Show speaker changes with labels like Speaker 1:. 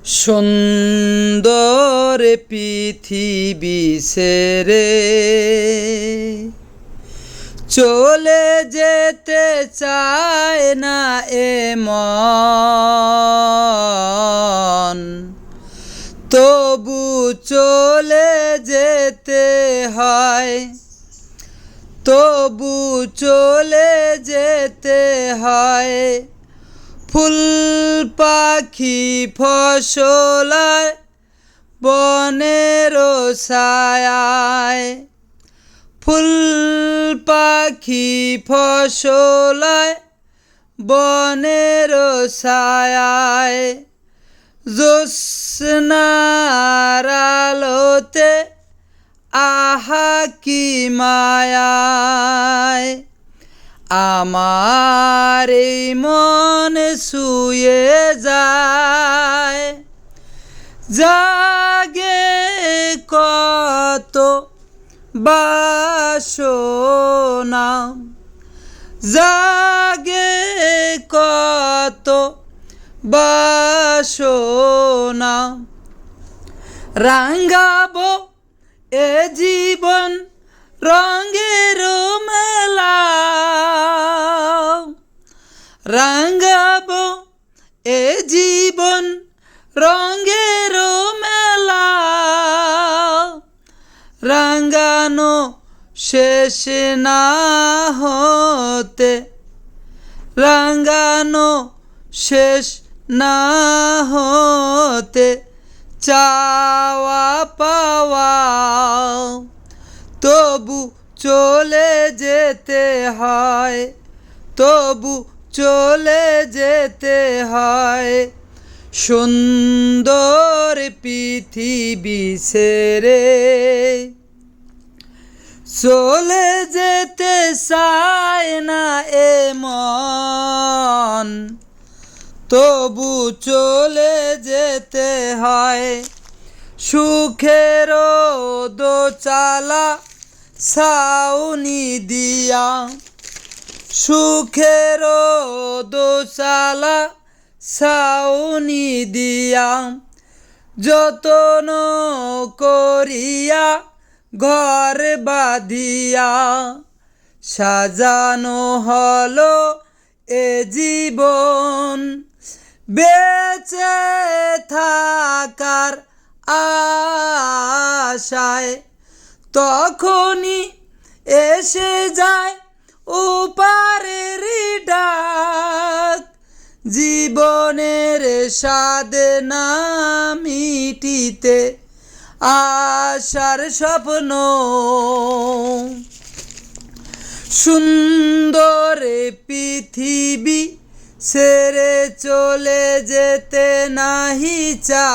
Speaker 1: সুন্দর পৃথিবী ছেড়ে চলে যেতে চায় না এ মন, তবু চলে যেতে হয়, তবু চলে যেতে হয়। ফুল পাখি ফসলায় বনের ছায়ায়, ফুল পাখি ফসলায় বনের ছায়ায়, জ্যোৎস্নার আলোতে আহা কি মায়ায়, আমার এই মন ছুঁয়ে যায়। জাগে কত বাসনা, জাগে কত বাসনা, রাঙাবো এ জীবন রঙের মেলা, রাঙাবো এ জীবন রঙের মেলা। রাঙানো শেষ না হতে, রাঙানো শেষ না হতে চাওয়া পাওয়া, তবু চলে যেতে হয়, তবু চলে যেতে হয়। সুন্দর পৃথিবী ছেড়ে চলে যেতে চায় না এ মন, তবু চলে যেতে হয়। সুখের দোচালা ছাউনি দিয়া, সুখের দোচালা ছাউনি দিয়া, যতন করিয়া ঘর বাঁধিয়া, সাজানো হলো এ জীবন। বেঁচে থাকার আশায় তখনই এসে যায় ওপারের ডাক, জীবনের স্বাদ না মিটিতে আশার স্বপ্ন। সুন্দর পৃথিবী ছেড়ে চলে যেতে নাহি চায়।